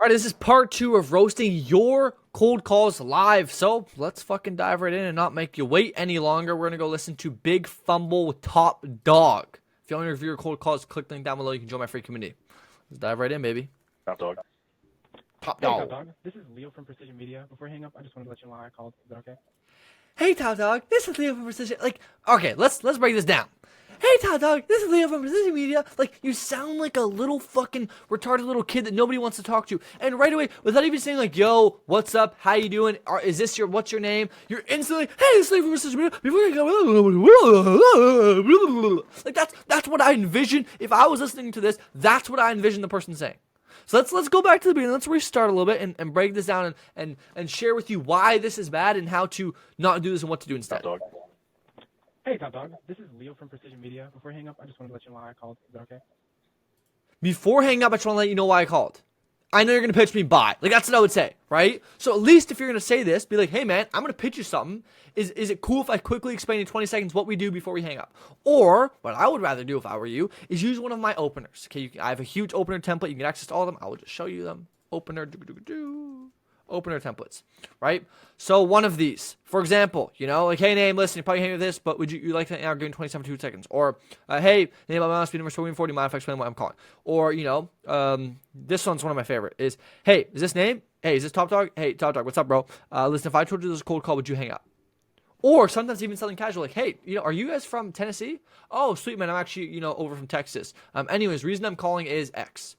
All right, this is part 2 of roasting your cold calls live. So let's fucking dive right in and not make you wait any longer. We're gonna go listen to Big Fumble with Top Dog. If you want to review your cold calls, click the link down below. You can join my free community. Let's dive right in, baby. Top Dog. Top Hey, Dog. Top Dog. This is Leo from Precision Media. Before I hang up, I just wanted to let you know why I called. Is that okay? Hey, Top Dog. This is Leo from Precision. Okay, let's break this down. Hey, Top Dog. This is Leo from Precision Media. You sound like a little fucking retarded little kid that nobody wants to talk to. And right away, without even saying yo, what's up? How you doing? Is this what's your name? You're instantly, hey, this is Leo from Precision Media. Before I go, that's what I envision. If I was listening to this, that's what I envision the person saying. So let's go back to the beginning. Let's restart a little bit and break this down and share with you why this is bad and how to not do this and what to do instead. Top Dog. Hey, Top Dog. This is Leo from Precision Media. Before I hang up, I just wanted to let you know why I called. Is that okay? Before hanging up, I just want to let you know why I called. I know you're going to pitch me bye. That's what I would say, right? So at least if you're going to say this, be like, hey, man, I'm going to pitch you something. Is it cool if I quickly explain in 20 seconds what we do before we hang up? Or what I would rather do if I were you is use one of my openers. Okay, I have a huge opener template. You can get access to all of them. I will just show you them. Opener templates, right? So one of these, for example, hey, name, listen, you're probably hearing this, but would you like to now give 27 2 seconds? Or, hey, name, I'm on speed number 40, mind if I explain what I'm calling? Or, this one's one of my favorite is, hey, is this name? Hey, is this Top Dog? Hey, Top Dog, what's up, bro? Listen, if I told you this was a cold call, would you hang up? Or sometimes even something casual, like, hey, are you guys from Tennessee? Oh, sweet, man, I'm actually, over from Texas. Anyways, reason I'm calling is X.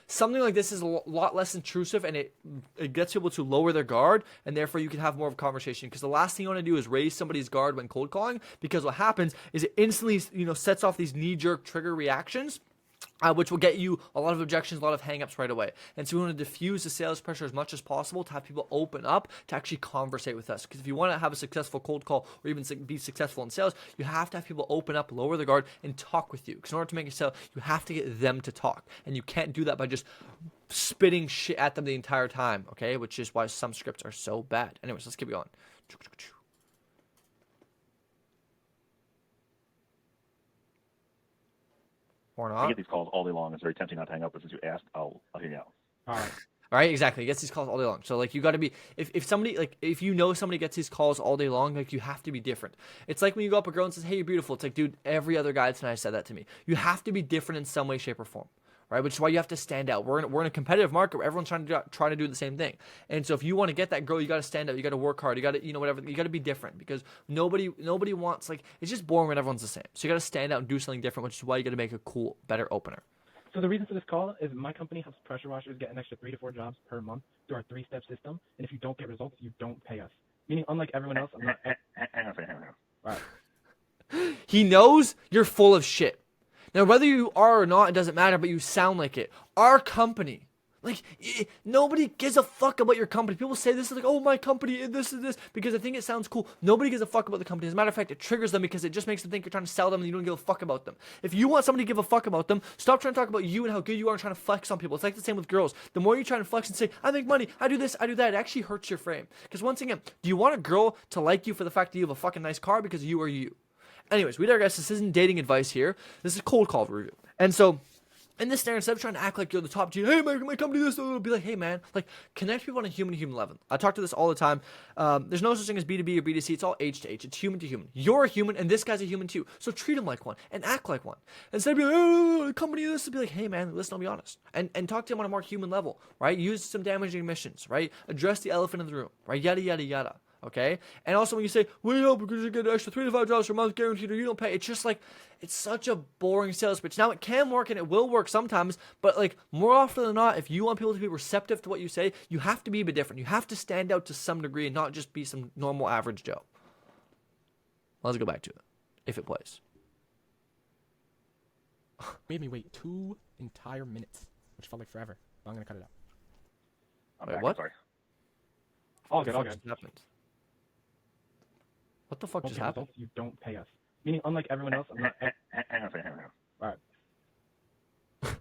Something like this is a lot less intrusive, and it gets people to lower their guard, and therefore you can have more of a conversation. Because the last thing you want to do is raise somebody's guard when cold calling, because what happens is it instantly, sets off these knee-jerk trigger reactions, which will get you a lot of objections, a lot of hangups right away. And so we want to diffuse the sales pressure as much as possible to have people open up to actually conversate with us. Because if you want to have a successful cold call or even be successful in sales, you have to have people open up, lower their guard, and talk with you. Because in order to make a sale, you have to get them to talk. And you can't do that by just spitting shit at them the entire time, okay? Which is why some scripts are so bad. Anyways, let's keep going. Or not. I get these calls all day long. It's very tempting not to hang up, but since you asked, I'll hear you out. All right. All right, exactly. He gets these calls all day long. So you got to be if somebody if somebody gets these calls all day long, you have to be different. It's like when you go up a girl and says, "Hey, you're beautiful." It's like, dude, every other guy tonight said that to me. You have to be different in some way, shape, or form. Right, which is why you have to stand out. We're in a competitive market where everyone's trying to do the same thing. And so if you want to get that girl, you got to stand out. You got to work hard. You got to whatever. You got to be different because nobody wants it's just boring when everyone's the same. So you got to stand out and do something different, which is why you got to make a cool, better opener. So the reason for this call is my company helps pressure washers get an extra 3 to 4 jobs per month through our 3-step system. And if you don't get results, you don't pay us. Meaning, unlike everyone else, I'm not. Hang on a second. All right. He knows you're full of shit. Now, whether you are or not, it doesn't matter, but you sound like it. Our company, nobody gives a fuck about your company. People say this is oh, my company, this is this, because I think it sounds cool. Nobody gives a fuck about the company. As a matter of fact, it triggers them because it just makes them think you're trying to sell them and you don't give a fuck about them. If you want somebody to give a fuck about them, stop trying to talk about you and how good you are and trying to flex on people. It's like the same with girls. The more you try to flex and say, I make money, I do this, I do that, it actually hurts your frame. Because once again, do you want a girl to like you for the fact that you have a fucking nice car because you are you? Anyways, we digress. This isn't dating advice here. This is cold call review. And so, in this scenario, instead of trying to act like you're the top G, hey, my company this, be like, hey, man, connect people on a human-to-human level. I talk to this all the time. There's no such thing as B2B or B2C. It's all H to H. It's human to human. You're a human, and this guy's a human too. So treat him like one and act like one. Instead of being like, oh, company this, be like, hey, man, listen, I'll be honest. And talk to him on a more human level, right? Use some damaging admissions, right? Address the elephant in the room, right? Yada, yada, yada. Okay, and also when you say, well, because you get an extra $3 to $5 per month guaranteed or you don't pay, it's just it's such a boring sales pitch. Now it can work and it will work sometimes, but more often than not, if you want people to be receptive to what you say, you have to be a bit different. You have to stand out to some degree and not just be some normal average Joe. Let's go back to it, if it plays. Made me wait 2 entire minutes, which felt like forever. But I'm gonna cut it out. I'm Wait, back. what? I'm sorry. All good. Just happened? What the fuck Don't just get happened? results, you don't pay us. Meaning, unlike everyone else, I'm not. Hang on a second. All right.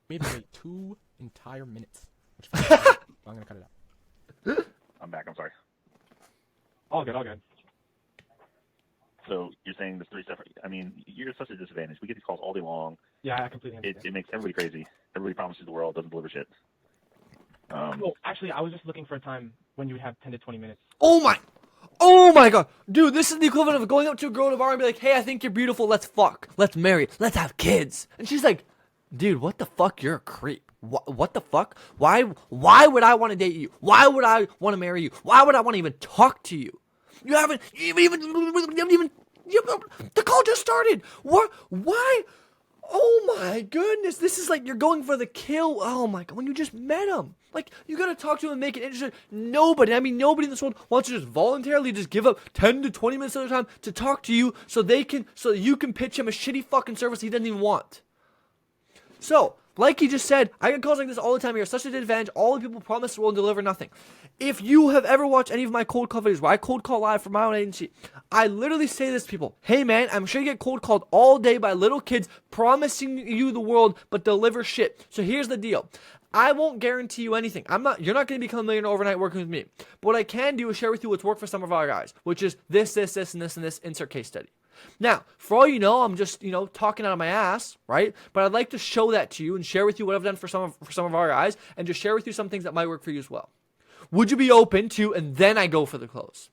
Made me wait 2 entire minutes, which felt like forever. But I'm gonna cut it out. I'm back. I'm sorry. All good. So you're saying there's 3 separate. I mean, you're at such a disadvantage. We get these calls all day long. Yeah, I completely understand. It makes everybody crazy. Everybody promises the world, doesn't deliver shit. Well, actually, I was just looking for a time when you would have 10 to 20 minutes. Oh my god. Dude, this is the equivalent of going up to a girl in a bar and be like, hey, I think you're beautiful. Let's fuck. Let's marry. Let's have kids. And she's like, dude, what the fuck? You're a creep. What the fuck? Why would I want to date you? Why would I want to marry you? Why would I want to even talk to you? You haven't even the call just started. What? Why? Oh my goodness. This is like you're going for the kill. Oh my god. When you just met him. Like, you gotta talk to him and make it interesting. Nobody in this world wants to just voluntarily just give up 10 to 20 minutes of their time to talk to you so you can pitch him a shitty fucking service he doesn't even want. So, like he just said, I get calls like this all the time. You're such a disadvantage. All the people promise the world and deliver nothing. If you have ever watched any of my cold call videos where I cold call live from my own agency, I literally say this to people. Hey man, I'm sure you get cold called all day by little kids promising you the world but deliver shit. So here's the deal. I won't guarantee you anything. You're not going to become a millionaire overnight working with me. But what I can do is share with you what's worked for some of our guys, which is this, and this, insert case study. Now, for all you know, I'm just, talking out of my ass, right? But I'd like to show that to you and share with you what I've done for some of our guys and just share with you some things that might work for you as well. Would you be open to, and then I go for the close?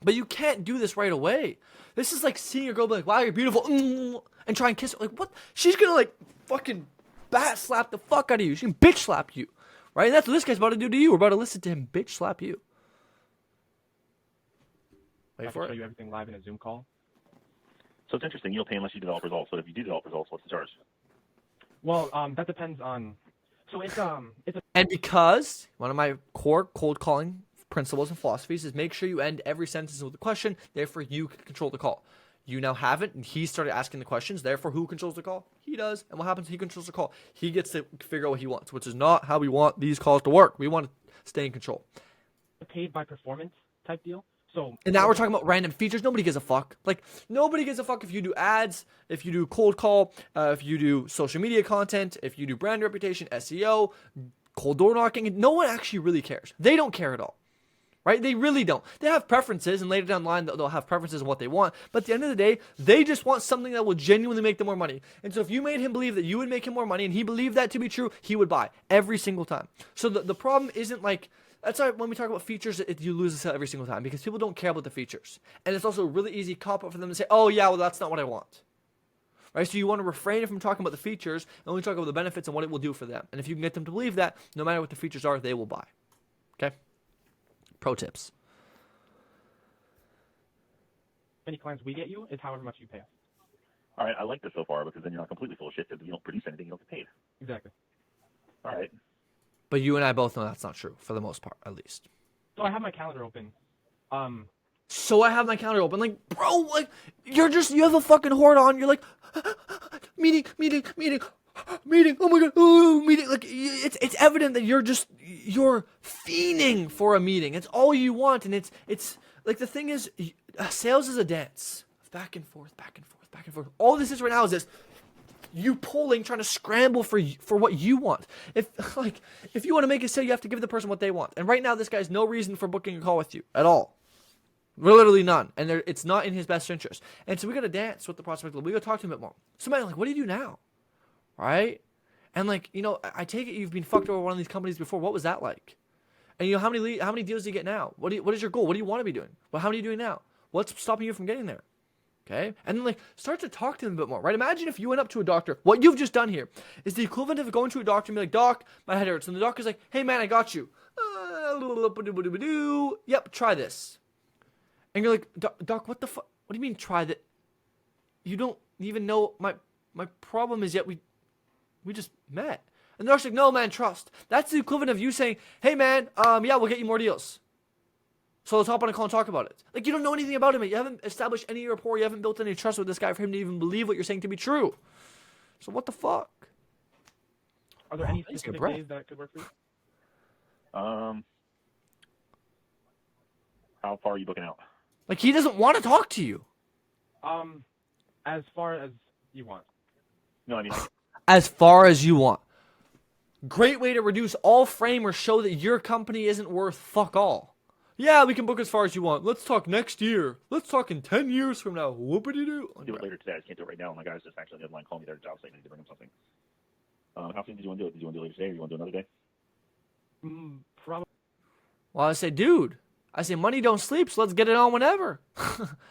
But you can't do this right away. This is like seeing a girl be like, wow, you're beautiful, and try and kiss her. Like, what? She's going to, like, fucking bat slap the fuck out of you. She can bitch slap you, right? And that's what this guy's about to do to you. We're about to listen to him bitch slap you. I can show you everything live in a Zoom call. So it's interesting. You don't pay unless you develop results. But if you do develop results, what's the charge? Well, that depends on. So it's a. And because one of my core cold calling principles and philosophies is make sure you end every sentence with a question. Therefore, you can control the call. You now have it, and he started asking the questions. Therefore, who controls the call? He does. And what happens? He controls the call. He gets to figure out what he wants, which is not how we want these calls to work. We want to stay in control. Paid by performance type deal. So. And now we're talking about random features. Nobody gives a fuck. Like, nobody gives a fuck if you do ads, if you do cold call, if you do social media content, if you do brand reputation, SEO, cold door knocking. No one actually really cares. They don't care at all. Right? They really don't. They have preferences, and later down the line, they'll have preferences of what they want. But at the end of the day, they just want something that will genuinely make them more money. And so if you made him believe that you would make him more money, and he believed that to be true, he would buy every single time. So the problem isn't like, that's why when we talk about features, you lose a sale every single time, because people don't care about the features. And it's also a really easy cop-out for them to say, oh yeah, well that's not what I want. Right? So you want to refrain from talking about the features, and only talk about the benefits and what it will do for them. And if you can get them to believe that, no matter what the features are, they will buy. Okay? Pro tips. Many clients we get you is however much you pay us. All right, I like this so far because then you're not completely full of shit because you don't produce anything, you don't get paid. Exactly. All right. But you and I both know that's not true, for the most part, at least. So I have my calendar open. So I have my calendar open. Like, bro, like, you have a fucking horde on. You're like, meeting. Oh my god, meeting. Like, it's evident that you're fiending for a meeting. It's all you want, and it's like, the thing is, sales is a dance, back and forth. All this is right now is this. You pulling, trying to scramble for what you want. If you want to make a sale, you have to give the person what they want. And right now, this guy has no reason for booking a call with you at all. Literally none. And it's not in his best interest. And so we got to dance with the prospect. We got to talk to him a bit more. Somebody like, what do you do now? Right? And like, I take it you've been fucked over one of these companies before. What was that like? And how many deals do you get now? What is your goal? What do you want to be doing? Well, how many are you doing now? What's stopping you from getting there? Okay? And then, start to talk to them a bit more, right? Imagine if you went up to a doctor. What you've just done here is the equivalent of going to a doctor and be like, Doc, my head hurts. And the doctor's like, hey, man, I got you. Yep, try this. And you're like, Doc, what the fuck? What do you mean try that? You don't even know my problem is yet we just met. And the doctor's like, no, man, trust. That's the equivalent of you saying, hey, man, yeah, we'll get you more deals. So let's hop on a call and talk about it. Like, you don't know anything about him. You haven't established any rapport. You haven't built any trust with this guy for him to even believe what you're saying to be true. So what the fuck? Are there any specific days that could work for you? How far are you booking out? Like, he doesn't want to talk to you. As far as you want. No, I mean, As far as you want. Great way to reduce all frame or show that your company isn't worth fuck all. Yeah, we can book as far as you want. Let's talk next year. Let's talk in 10 years from now. Whoopity-doo. I'll do it later today. I just can't do it right now. My guy's just actually on the deadline calling me their job site. I need to bring him something. How soon did you want to do it? Did you want to do it later today, or you want to do another day? Probably. Well, I say, dude, money don't sleep, so let's get it on whenever.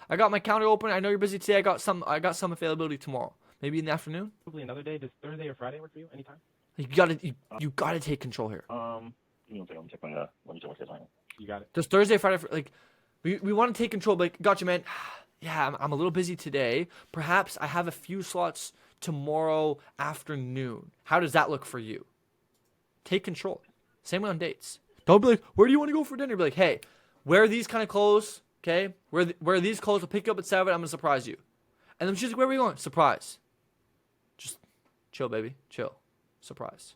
I got my calendar open. I know you're busy today. I got some availability tomorrow. Maybe in the afternoon. Probably another day. Does Thursday or Friday work for you? Anytime. You gotta take control here. Give me one second. Let me check my schedule. You got it. Does Thursday, Friday, we want to take control. But gotcha, man. Yeah, I'm a little busy today. Perhaps I have a few slots tomorrow afternoon. How does that look for you? Take control. Same way on dates. Don't be like, where do you want to go for dinner? Be like, hey, wear these kind of clothes, okay? Wear these clothes. I'll pick you up at 7. I'm going to surprise you. And then she's like, where are we going? Surprise. Just chill, baby. Chill. Surprise.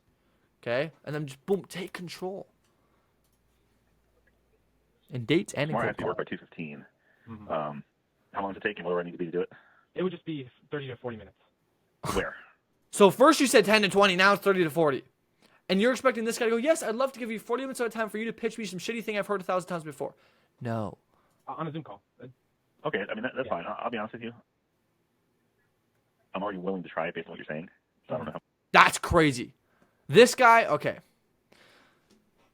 Okay? And then just, boom, take control. In dates and in Tomorrow I cold have to work by 2:15. How long does it take and where do I need to be to do it? It would just be 30 to 40 minutes. Where? So first you said 10 to 20, now it's 30 to 40. And you're expecting this guy to go, yes, I'd love to give you 40 minutes of time for you to pitch me some shitty thing I've heard 1,000 times before. No. On a Zoom call. Okay, I mean, that's fine. I'll be honest with you. I'm already willing to try it based on what you're saying. So I don't know how. That's crazy. This guy, okay.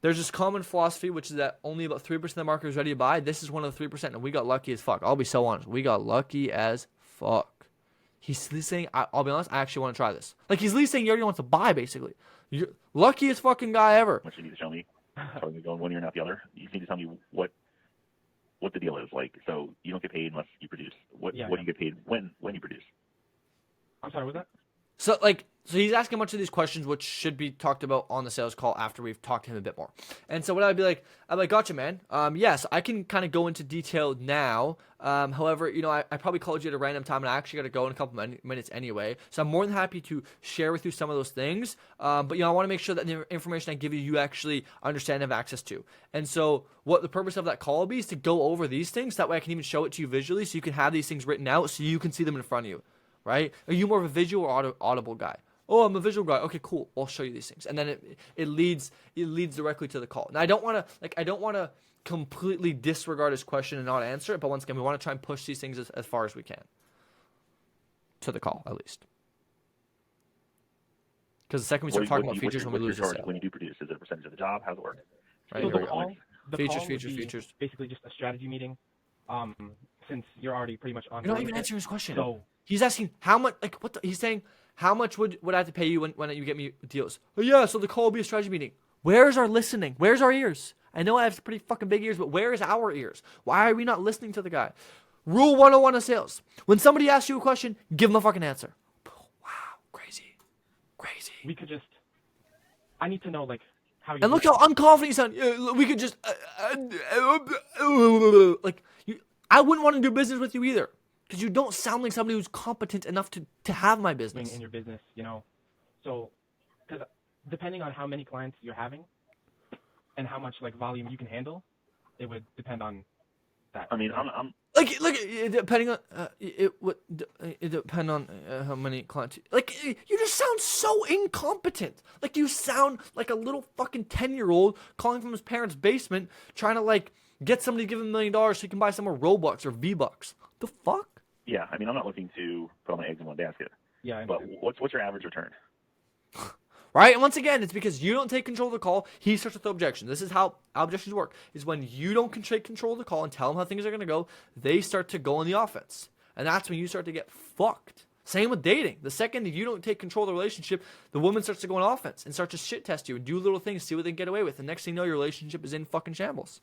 There's this common philosophy, which is that only about 3% of the market is ready to buy. This is one of the 3%, and we got lucky as fuck. I'll be so honest. We got lucky as fuck. He's saying, I'll be honest, I actually want to try this. Like, he's at least saying he already wants to buy, basically. You're luckiest fucking guy ever. What you need to show me. So I'm going one ear, not the other. You need to tell me what the deal is. Like, so you don't get paid unless you produce. What do you get paid when you produce? I'm sorry, what was that? So he's asking a bunch of these questions, which should be talked about on the sales call after we've talked to him a bit more. And so what I'd be like, gotcha, man. Yes, I can kind of go into detail now. However, I probably called you at a random time, and I actually got to go in a couple minutes anyway. So I'm more than happy to share with you some of those things. But I want to make sure that the information I give you, you actually understand and have access to. And so what the purpose of that call will be is to go over these things. That way I can even show it to you visually, so you can have these things written out, so you can see them in front of you. Right? Are you more of a visual or audible guy? Oh, I'm a visual guy. Okay, cool. I'll show you these things, and then it leads directly to the call. Now I don't want to completely disregard his question and not answer it, but once again, we want to try and push these things as far as we can to the call, at least. Because the second we start talking about features, when we lose the sale. When you do produce, is it a percentage of the job? How's it work? Right. So the call would be Features. basically just a strategy meeting. Since you're already pretty much on. You're not even answering his question. So he's asking how much. He's saying how much would I have to pay you when you get me deals? Oh yeah, so the call will be a strategy meeting. Where's our listening? Where's our ears? I know I have pretty fucking big ears, but where is our ears? Why are we not listening to the guy? Rule 101 of sales: when somebody asks you a question, give them a fucking answer. Wow, crazy. we could just. I need to know how you. And look how unconfident you sound. We could just I wouldn't want to do business with you either, because you don't sound like somebody who's competent enough to have my business. In your business, So, because depending on how many clients you're having, and how much volume you can handle, it would depend on that. I mean, I'm depending on it depend on how many clients. You just sound so incompetent. You sound like a little fucking 10-year-old calling from his parents' basement, trying to get somebody to give him $1 million so he can buy some more Robux or V-Bucks. The fuck? Yeah, I mean, I'm not looking to put all my eggs in one basket. Yeah, I but understand. what's your average return? Right? And once again, it's because you don't take control of the call. He starts with the objection. This is how objections work. Is when you don't take control of the call and tell them how things are going to go, they start to go on the offense. And that's when you start to get fucked. Same with dating. The second that you don't take control of the relationship, the woman starts to go on offense and start to shit test you and do little things, see what they can get away with. The next thing you know, your relationship is in fucking shambles.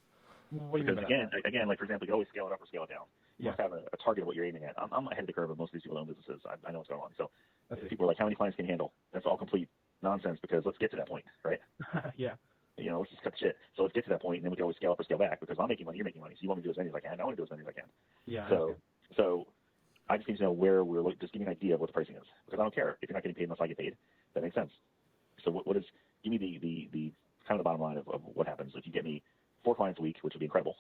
What do you mean Because by that? again, for example, you can always scale it up or scale it down. You Yeah. must have a target of what you're aiming at. I'm ahead of the curve of most of these people who own businesses. I know what's going on. So That's it. people are like, how many clients can you handle? That's all complete nonsense, because let's get to that point, right? Yeah. Let's just cut the shit. So let's get to that point, and then we can always scale up or scale back, because I'm making money, you're making money. So you want me to do as many as I can. I want to do as many as I can. Yeah. So I just need to know where we're just give me an idea of what the pricing is, because I don't care if you're not getting paid unless I get paid. That makes sense. So what is, give me the kind of the bottom line of what happens if you get me 4 clients a week, which would be incredible,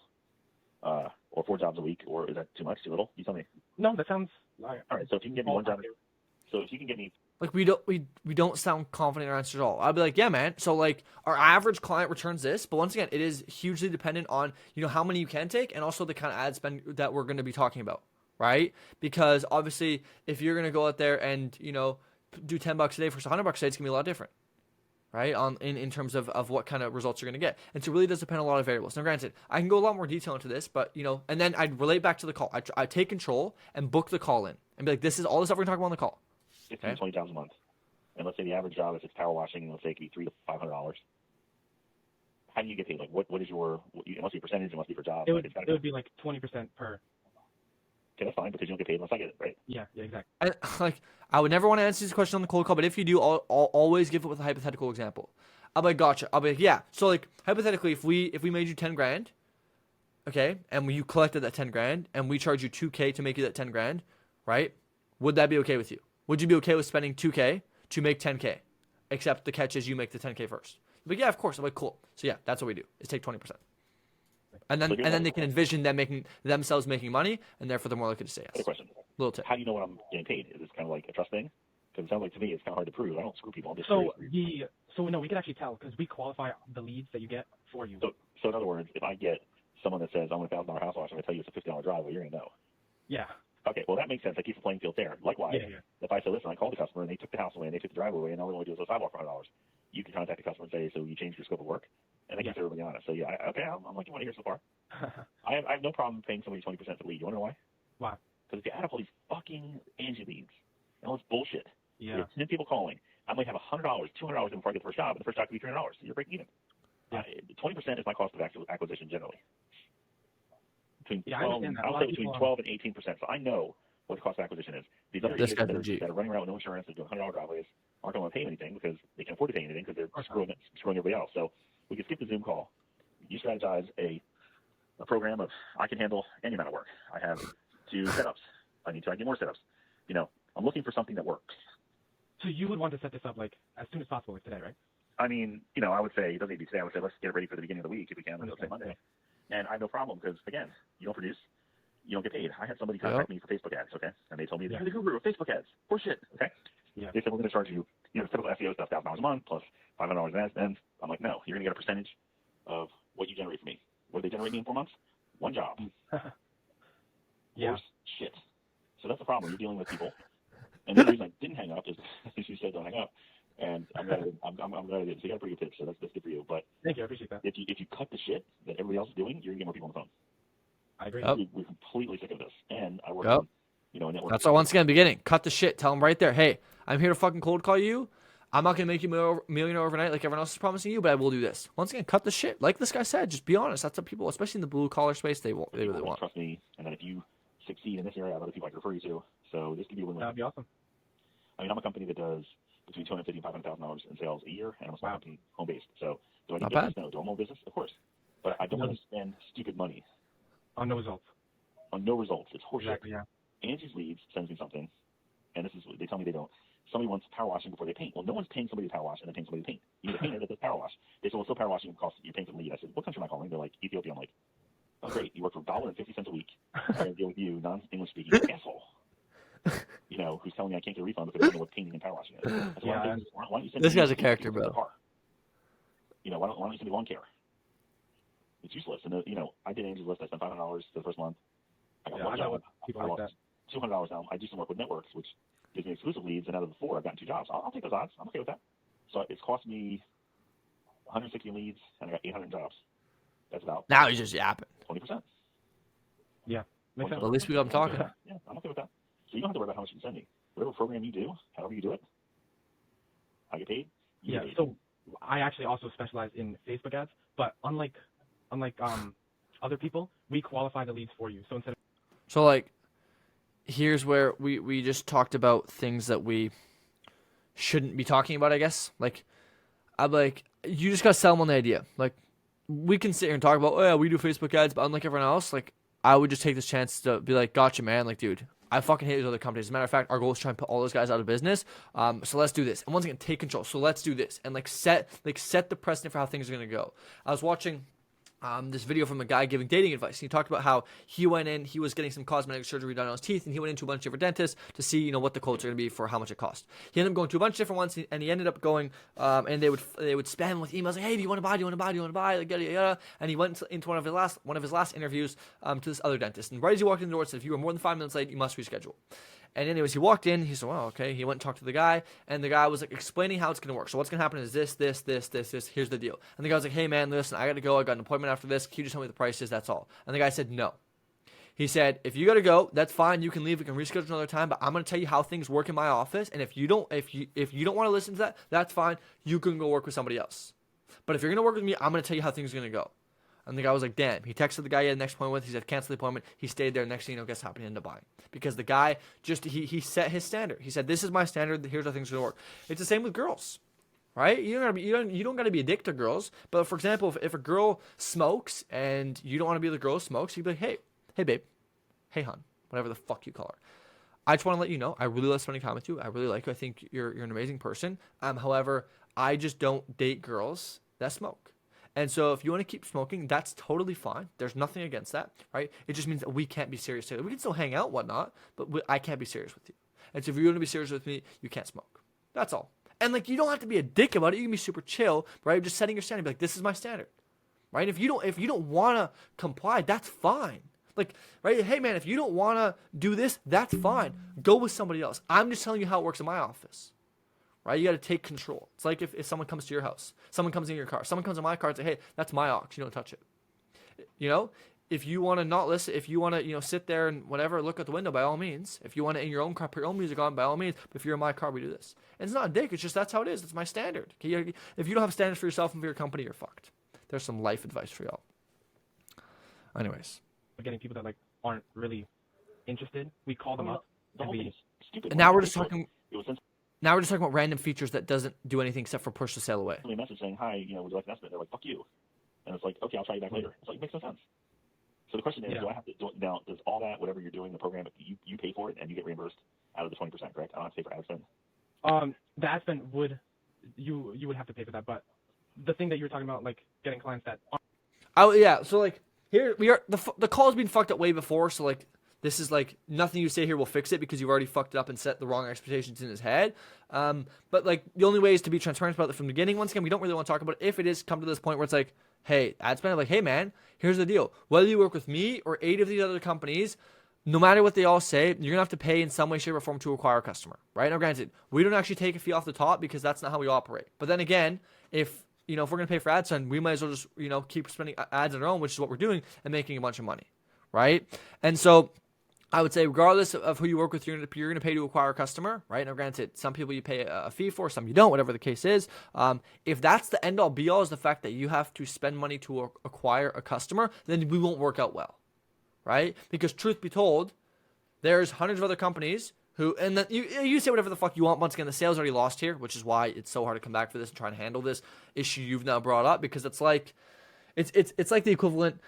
or 4 jobs a week, or is that too much, too little? You tell me. No, that sounds. All right. So if you can get me one job, so if you can get me like we don't sound confident in our answers at all. I'd be like, yeah, man. So like our average client returns this, but once again, it is hugely dependent on how many you can take and also the kind of ad spend that we're going to be talking about, right? Because obviously, if you're going to go out there and do $10 a day versus $100 a day, it's gonna be a lot different, right? In terms of what kind of results you're gonna get, and so it really does depend on a lot of variables. Now, granted, I can go a lot more detail into this, but and then I'd relate back to the call. I take control and book the call in and be like, this is all the stuff we're gonna talk about on the call. 15, 20 jobs a month, and let's say the average job, if it's power washing, let's say it could be $300 to $500. How do you get paid? Like, what is your? It must be a percentage. It must be per job. It would be like 20% per. Okay, that's fine because you don't get paid unless I get it, right? Yeah, exactly. And like, I would never want to answer this question on the cold call, but if you do, I'll always give it with a hypothetical example. I'll be like, gotcha. I'll be like, yeah. So like, hypothetically, if we made you 10 grand, okay, and you collected that 10 grand, and we charge you 2K to make you that 10 grand, right? Would that be okay with you? Would you be okay with spending 2K to make 10K? Except the catch is you make the 10K first. But yeah, of course. I'm like, cool. So yeah, that's what we do. Is take 20%. And then they can envision themselves making money, and therefore they're more likely to say yes. Good question. Little tip. How do you know what I'm getting paid? Is this kind of like a trust thing? Because it sounds like to me it's kind of hard to prove. I don't screw people. I'm just curious. No, we can actually tell because we qualify the leads that you get for you. So in other words, if I get someone that says I want a $1,000 house wash, I'm going to tell you it's a $50 drive, well, you're going to know. Yeah. Okay, well, that makes sense. I keep the playing field there. Likewise, if I say, listen, I called the customer and they took the house away and they took the driveway away and all they want to do is a sidewalk for $100, you can contact the customer and say, so you changed your scope of work, and they keep everybody honest. So yeah, I'm liking what I hear so far. I have no problem paying somebody 20% for the lead. You want to know why? Why? Because if you add up all these fucking Angie leads, all this bullshit. Yeah. You have 10 people calling. I might have $100, $200 before I get the first job, and the first job could be $300. So you're breaking even. Yeah. 20% is my cost of acquisition generally. Between I 12, understand that. I'll say between 12 and 18%. So I know what the cost of acquisition is. These other idiots that are running around with no insurance and doing $100 driveways aren't going to pay anything because they can't afford to pay anything because they're screwing everybody else. So we can skip the Zoom call. You strategize a program of I can handle any amount of work. I have 2 setups. I need to get more setups. I'm looking for something that works. So you would want to set this up like as soon as possible, like today, right? I mean, I would say, it doesn't need to be today. I would say let's get it ready for the beginning of the week if we can. Let's say Monday. And I have no problem because, again, you don't produce, you don't get paid. I had somebody contact me for Facebook ads, okay? And they told me, they're the guru of Facebook ads. Horseshit, okay? Yeah. They said, we're going to charge you, typical SEO stuff, $1,000 a month plus $500 in ads. And I'm like, no, you're going to get a percentage of what you generate for me. What did they generate me in 4 months? 1 job. Yeah. Shit. So that's the problem. You're dealing with people. And the reason I didn't hang up is you said don't hang up. And I'm glad I did. So you got a pretty good tip, so that's good for you. But thank you, I appreciate that. If you cut the shit that everybody else is doing, you're gonna get more people on the phone. I agree. We're completely sick of this. And I work in, a network. That's all. Once again, beginning. Cut the shit. Tell them right there. Hey, I'm here to fucking cold call you. I'm not gonna make you millionaire overnight like everyone else is promising you, but I will do this. Once again, cut the shit. Like this guy said, just be honest. That's what people, especially in the blue collar space, they really want. Trust me. And then if you succeed in this area, I have other people I can refer you to. So this could be a win-win. That'd be awesome. I mean, I'm a company that does between $250,000 and $500,000 in sales a year, and I'm a small company, home-based. So do I need business? No. Do I want more business? Of course. But I don't want to spend stupid money. On no results. On no results. It's horseshit. Exactly, yeah. Angie's Leads sends me something, and they tell me they don't. Somebody wants power washing before they paint. Well, no one's paying somebody to power wash and then paying somebody to paint. You need a painter that does power wash. They said, well, still power washing costs you're paying for the lead. I said, what country am I calling? They're like, Ethiopia. I'm like, oh, great. You work for $1.50 a week. I'm going to deal with you, non-English speaking asshole. Who's telling me I can't get a refund because I don't know what painting and power washing is. Why don't you send this guy's a character, bro. Why don't you send me lawn care? It's useless. And I did Angie's List. I spent $500 for the first month. I got one job. People like that. $200 now. I do some work with networks, which gives me exclusive leads. And out of the 4, I've gotten 2 jobs. I'll take those odds. I'm okay with that. So it's cost me 160 leads, and I got 800 jobs. That's about now he's just yapping. 20%. Yeah. Makes sense. Well, at least we got him talking. Yeah, I'm okay with that. So you don't have to worry about how much you can send me. Whatever program you do, however you do it, I get paid. Yeah. So I actually also specialize in Facebook ads, but unlike other people, we qualify the leads for you. So instead of here's where we just talked about things that we shouldn't be talking about, I guess. I'm like, you just gotta sell them on the idea. We can sit here and talk about, oh yeah, we do Facebook ads, but unlike everyone else, I would just take this chance to be like, gotcha, man. Dude, I fucking hate these other companies. As a matter of fact, our goal is to try and put all those guys out of business. So let's do this. And once again, take control. So let's do this and set the precedent for how things are gonna go. I was watching this video from a guy giving dating advice. He talked about how he went in, he was getting some cosmetic surgery done on his teeth, and he went into a bunch of different dentists to see, you know, what the quotes are going to be for how much it cost. He ended up going to a bunch of different ones, and he ended up going, and they would spam him with emails like, hey, do you want to buy? Do you want to buy? Do you want to buy? Like, yada, yada. And he went into one of his last interviews to this other dentist. And right as he walked in the door, it said, if you were more than 5 minutes late, you must reschedule. And anyways, he walked in. He said, well, okay. He went and talked to the guy, and the guy was like explaining how it's going to work. So what's going to happen is this. Here's the deal. And the guy was like, hey, man, listen, I got to go. I got an appointment after this. Can you just tell me the price is? That's all. And the guy said, no. He said, if you got to go, that's fine. You can leave. We can reschedule another time. But I'm going to tell you how things work in my office. And if you don't want to listen to that, that's fine. You can go work with somebody else. But if you're going to work with me, I'm going to tell you how things are going to go. And the guy was like, damn. He texted the guy he had the next appointment with. He said, cancel the appointment. He stayed there. Next thing you know, guess what happened? He ended up buying. Because the guy just, he set his standard. He said, this is my standard. Here's how things are going to work. It's the same with girls, right? You don't got to be addicted to girls. But for example, if a girl smokes and you don't want to be the girl who smokes, you'd be like, hey, babe. Hey, hon. Whatever the fuck you call her. I just want to let you know, I really love spending time with you. I really like you. I think you're an amazing person. However, I just don't date girls that smoke. And so if you want to keep smoking, that's totally fine. There's nothing against that, right? It just means that we can't be serious together. We can still hang out, whatnot, but I can't be serious with you. And so if you're going to be serious with me, you can't smoke. That's all. And like, you don't have to be a dick about it. You can be super chill, right? Just setting your standard. Be like, this is my standard, right? If you don't want to comply, that's fine. Like, right? Hey man, if you don't want to do this, that's fine. Go with somebody else. I'm just telling you how it works in my office. Right? You got to take control. It's like if someone comes to your house, someone comes in your car, someone comes in my car and say, hey, that's my aux. You don't touch it. You know, if you want to not listen, if you want to, you know, sit there and whatever, look out the window, by all means. If you want to in your own car, put your own music on, by all means. But if you're in my car, we do this. And it's not a dick. It's just that's how it is. It's my standard. Okay? If you don't have standards for yourself and for your company, you're fucked. There's some life advice for y'all. Anyways. Getting people that like aren't really interested, we call them up. The whole thing is stupid. And now we're just talking. It was Now we're just talking about random features that doesn't do anything except for push the sale away. a message saying, hi, you know, would you like an estimate? They're like, fuck you. And it's like, okay, I'll try you back later. It's like, it makes no sense. So the question is, do I have to do now? Does all that, whatever you're doing, the program, you pay for it and you get reimbursed out of the 20%, correct? I don't have to pay for ad spend. The ad spend you would have to pay for that, but the thing that you were talking about, like getting clients that aren't. Oh yeah, so like here we are. The call's been fucked up way before, so like this is like nothing you say here will fix it because you've already fucked it up and set the wrong expectations in his head. But like the only way is to be transparent about it from the beginning. Once again, we don't really want to talk about it if it is come to this point where it's like, hey, ad spend, like, hey man, here's the deal. Whether you work with me or 8 of these other companies, no matter what they all say, you're gonna have to pay in some way, shape, or form to acquire a customer, right? Now, granted, we don't actually take a fee off the top because that's not how we operate. But then again, if we're gonna pay for ad spend, we might as well just keep spending ads on our own, which is what we're doing, and making a bunch of money, right? And so I would say, regardless of who you work with, you're gonna pay to acquire a customer, right? Now, granted, some people you pay a fee for, some you don't, whatever the case is. If that's the end all be all is the fact that you have to spend money to acquire a customer, then we won't work out well, right? Because truth be told, there's hundreds of other companies who, and then you say whatever the fuck you want. Once again, the sale's already lost here, which is why it's so hard to come back for this and try and handle this issue you've now brought up, because it's like the equivalent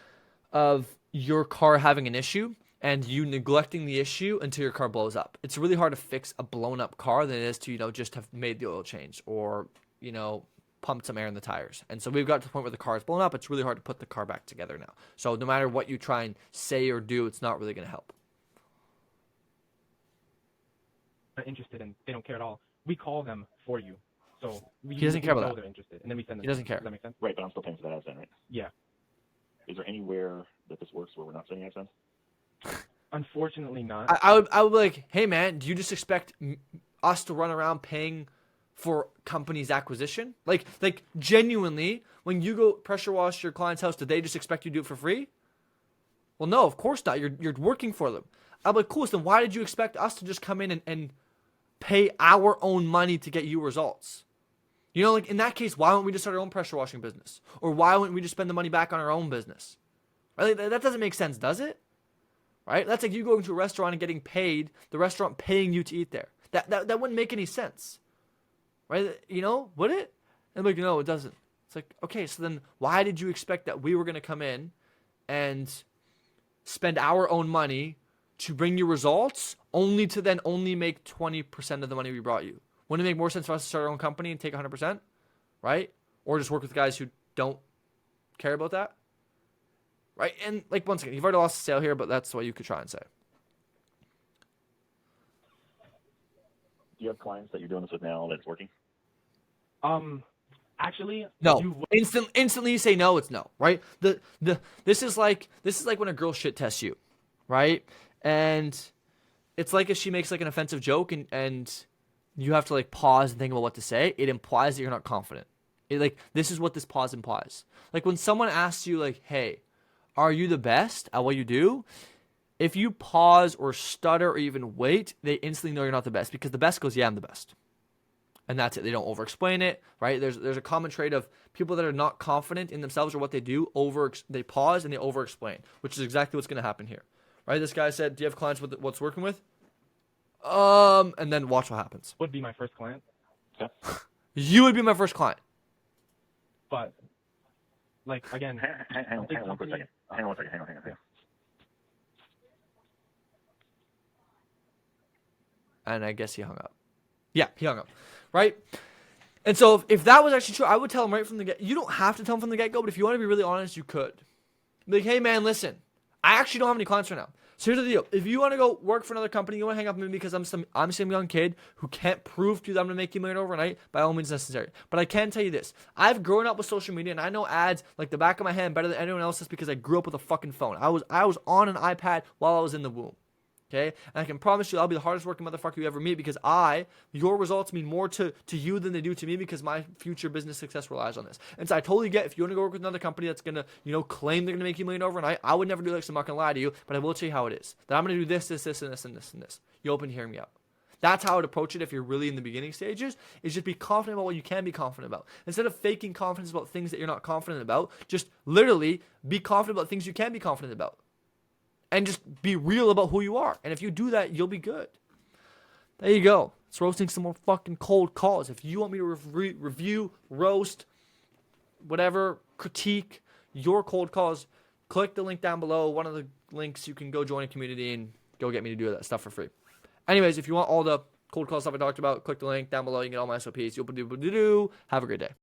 of your car having an issue and you neglecting the issue until your car blows up. It's really hard to fix a blown up car than it is to, just have made the oil change or, pumped some air in the tires. And so we've got to the point where the car is blown up. It's really hard to put the car back together now. So no matter what you try and say or do, it's not really going to help. Interested and they don't care at all. We call them for you. So he doesn't care about that. They're interested, and then we send them. He doesn't care. Does that make sense? Right, but I'm still paying for that ad spend, right? Yeah. Is there anywhere that this works where we're not sending ad spend? Unfortunately, not. I would be like, hey man, do you just expect us to run around paying for companies' acquisition? Like genuinely, when you go pressure wash your client's house, do they just expect you to do it for free? Well, no, of course not. You're working for them. I'm like, cool. So then why did you expect us to just come in and pay our own money to get you results? Like in that case, why don't we just start our own pressure washing business? Or why wouldn't we just spend the money back on our own business? Right? That doesn't make sense, does it? Right? That's like you going to a restaurant and getting paid, the restaurant paying you to eat there. That wouldn't make any sense. Right? Would it? And I'm like, no, it doesn't. It's like, okay, so then why did you expect that we were going to come in and spend our own money to bring you results only to then only make 20% of the money we brought you? Wouldn't it make more sense for us to start our own company and take 100%? Right? Or just work with guys who don't care about that? right? And like once again, you've already lost the sale here, but that's what you could try and say. Do you have clients that you're doing this with now that's working? Actually, No. Instantly you say no, it's no, right? This is like when a girl shit tests you, right? And it's like if she makes like an offensive joke and you have to like pause and think about what to say, it implies that you're not confident. This is what this pause implies. Like when someone asks you like, "Hey, are you the best at what you do?" If you pause or stutter or even wait, they instantly know you're not the best, because the best goes, "Yeah, I'm the best." And that's it. They don't over-explain it, right? There's a common trait of people that are not confident in themselves or what they do. They pause and they over-explain, which is exactly what's going to happen here, right? This guy said, "Do you have clients with what's working with?" And then watch what happens. would be my first client, You would be my first client. but like again, Hang on one quick second. Hang on. And I guess he hung up. Yeah, he hung up, right? And so if that was actually true, I would tell him right from the get. You don't have to tell him from the get-go, but if you want to be really honest, you could. Be like, "Hey, man, listen, I actually don't have any clients right now. So here's the deal. If you want to go work for another company, you want to hang up with me because I'm some young kid who can't prove to you that I'm going to make you $1 million overnight, by all means necessary. But I can tell you this. I've grown up with social media, and I know ads like the back of my hand better than anyone else's because I grew up with a fucking phone. I was on an iPad while I was in the womb. Okay? And I can promise you I'll be the hardest working motherfucker you ever meet, because your results mean more to you than they do to me, because my future business success relies on this. And so I totally get if you want to go work with another company that's going to, claim they're going to make you $1 million overnight. I would never do this. I'm not going to lie to you, but I will tell you how it is. That I'm going to do this, and this, and this, and this. You open to hearing me out. That's how I would approach it if you're really in the beginning stages, is just be confident about what you can be confident about. Instead of faking confidence about things that you're not confident about, just literally be confident about things you can be confident about. And just be real about who you are. And if you do that, you'll be good. There you go. It's roasting some more fucking cold calls. If you want me to review, roast, whatever, critique your cold calls, click the link down below. One of the links, you can go join a community and go get me to do that stuff for free. Anyways, if you want all the cold call stuff I talked about, click the link down below. You can get all my SOPs. You'll do. Have a great day.